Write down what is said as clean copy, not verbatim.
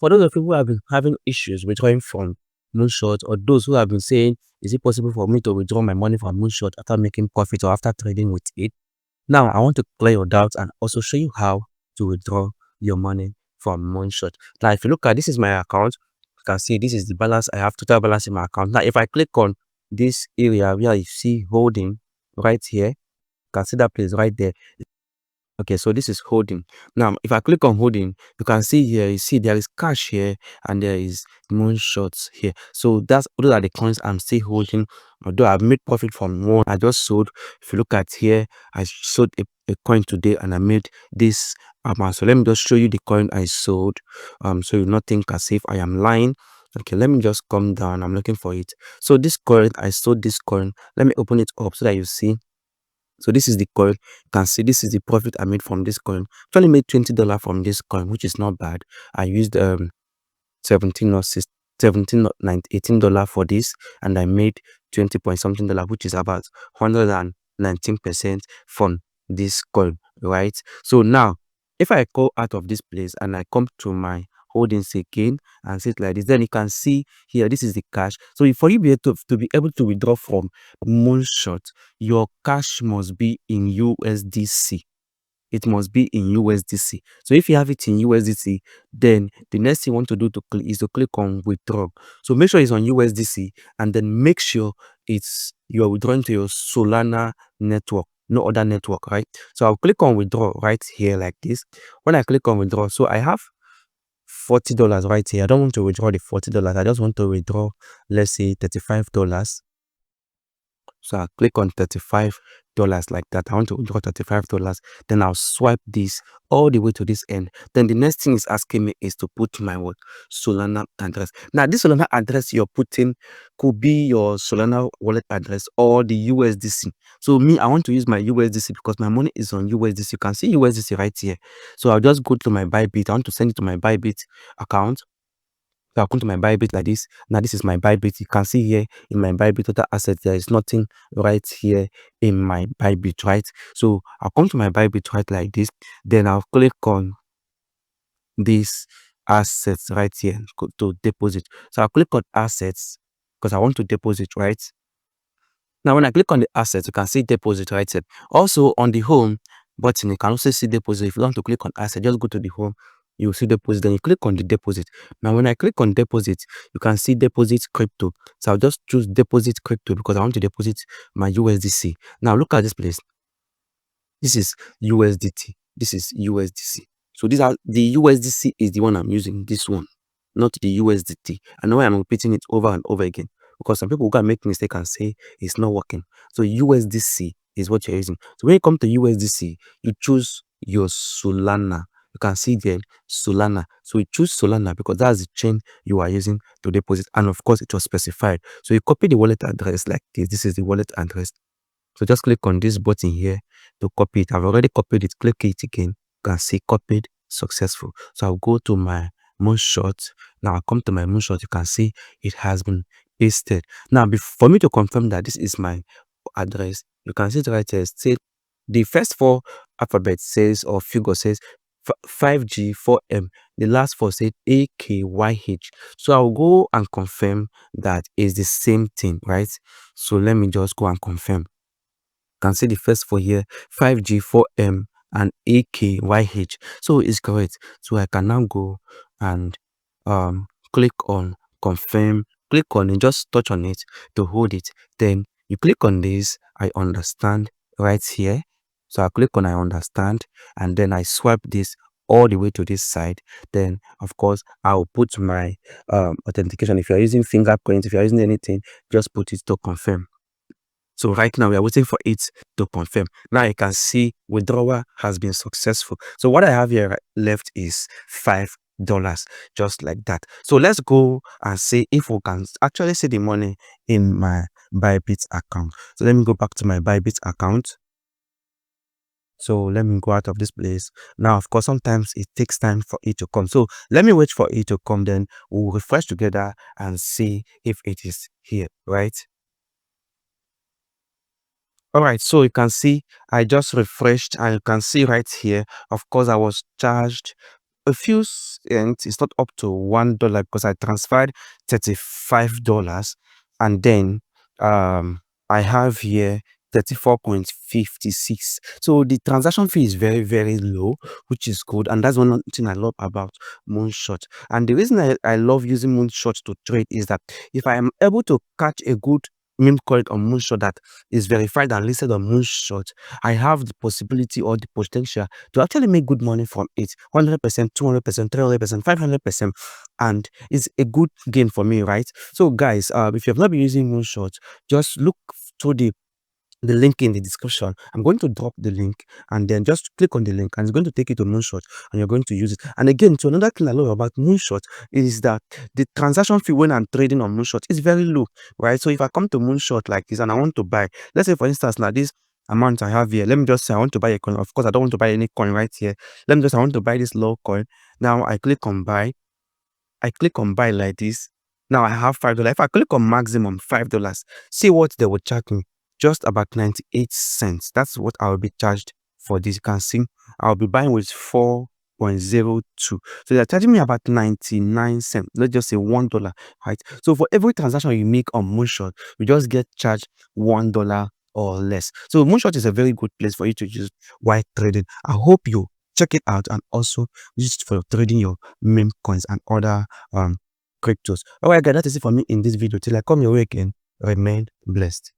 for those of you who have been having issues withdrawing from MoonShot, or those who have been saying, is it possible for me to withdraw my money from MoonShot after making profit or after trading with it? Now, I want to clear your doubts and also show you how to withdraw your money from MoonShot. Now, if you look at this is my account, you can see this is the balance. I have total balance in my account. Now, if I click on this area where you see holding right here, you can see that place right there. Okay, so this is holding. Now, if I click on holding, you can see here, you see there is cash here and there is moonshots here. So those are the coins I'm still holding. Although I've made profit from one, I just sold. If you look at here, I sold a coin today and I made this amount. So let me just show you the coin I sold. So you not think as if I am lying. Okay, let me just come down. I'm looking for it. So this coin, I sold this coin. Let me open it up so that you see. So this is the coin. You can see this is the profit I made from this coin. Actually made $20 from this coin, which is not bad. I used 17 or 6, 17 or 9, $18 for this, and I made 20 point something dollar, which is about 119% from this coin, right? So now if I go out of this place and I come to my holdings again and sit like this, then you can see here this is the cash. So for you to be able to withdraw from Moonshot, your cash must be in USDC. It must be in USDC. So if you have it in USDC, then the next thing you want to do is to click on withdraw. So make sure it's on USDC, and then make sure you are withdrawing to your Solana network, no other network, right? So I'll click on withdraw right here like this. When I click on withdraw, so I have $40 right here. I don't want to withdraw the $40. I just want to withdraw, let's say $35. So I'll click on $35 like that. I want to withdraw $35. Then I'll swipe this all the way to this end. Then the next thing is asking me is to put my what? Solana address. Now this Solana address you're putting could be your Solana wallet address or the USDC. So me, I want to use my USDC because my money is on USDC. You can see USDC right here. So I'll just go to my Bybit. I want to send it to my Bybit account. So I'll come to my Bybit like this. Now this is my Bybit. You can see here in my Bybit total assets, there is nothing right here in my Bybit, right? So I'll come to my Bybit right like this. Then I'll click on these assets right here to deposit. So I'll click on assets because I want to deposit, right? Now when I click on the assets, you can see deposit right here. Also on the home button, you can also see deposit. If you want to click on asset, just go to the home. You see deposit, then you click on the deposit. Now when I click on deposit, you can see deposit crypto. So I'll just choose deposit crypto because I want to deposit my USDC. Now look at this place. This is USDT. This is USDC. So these are the USDC is the one I'm using, this one, not the USDT. I know I'm repeating it over and over again because some people can make mistake and say it's not working. So USDC is what you're using. So when you come to USDC, you choose your Solana. You can see there Solana. So you choose Solana because that's the chain you are using to deposit, and of course it was specified. So you copy the wallet address like this. This is the wallet address. So just click on this button here to copy it. I've already copied it. Click it again. You can see copied, successful. So I'll go to my moonshot. Now I'll come to my moonshot. You can see it has been pasted. Now for me to confirm that this is my address, you can see it right here. Say the first four alphabets says or figure says 5G4M. The last four said AKYH. So I'll go and confirm that is the same thing, right? So let me just go and confirm. Can see the first four here, 5G4M and AKYH. So it's correct. So I can now go and click on confirm, click on it, just touch on it to hold it. Then you click on this, I understand right here. So I click on I understand, and then I swipe this all the way to this side. Then of course I'll put my authentication. If you're using fingerprint, if you're using anything, just put it to confirm. So right now we are waiting for it to confirm. Now you can see withdrawal has been successful. So what I have here left is $5, just like that. So let's go and see if we can actually see the money in my Bybit account. So let me go back to my Bybit account. So let me go out of this place. Now, of course, sometimes it takes time for it to come. So let me wait for it to come. Then we'll refresh together and see if it is here, right? All right, so you can see I just refreshed, and you can see right here, of course, I was charged a few cents. It's not up to $1 because I transferred $35, and then I have here 34.56. So the transaction fee is very, very low, which is good, and that's one thing I love about MoonShot. And the reason I love using MoonShot to trade is that if I am able to catch a good meme coin on MoonShot that is verified and listed on MoonShot, I have the possibility or the potential to actually make good money from it. 100%, 200%, 300%, 500%, and it's a good gain for me, right? So guys, if you have not been using MoonShot, just look to the link in the description. I'm going to drop the link, and then just click on the link, and it's going to take you to MoonShot, and you're going to use it. And again, so another thing I love about MoonShot is that the transaction fee when I'm trading on MoonShot is very low, right? So if I come to MoonShot like this and I want to buy, let's say for instance, now this amount I have here, let me just say I want to buy a coin. Of course, I don't want to buy any coin right here. Let me just, I want to buy this low coin. Now I click on buy. I click on buy like this. Now I have $5. If I click on maximum $5, see what they will charge me. Just about 98 cents. That's what I will be charged for this. You can see I'll be buying with 4.02. So they're charging me about 99 cents. Let's just say $1, right? So for every transaction you make on Moonshot, you just get charged $1 or less. So Moonshot is a very good place for you to use while trading. I hope you check it out and also use it for trading your meme coins and other cryptos. Alright guys, that is it for me in this video. Till I come your way again, remain blessed.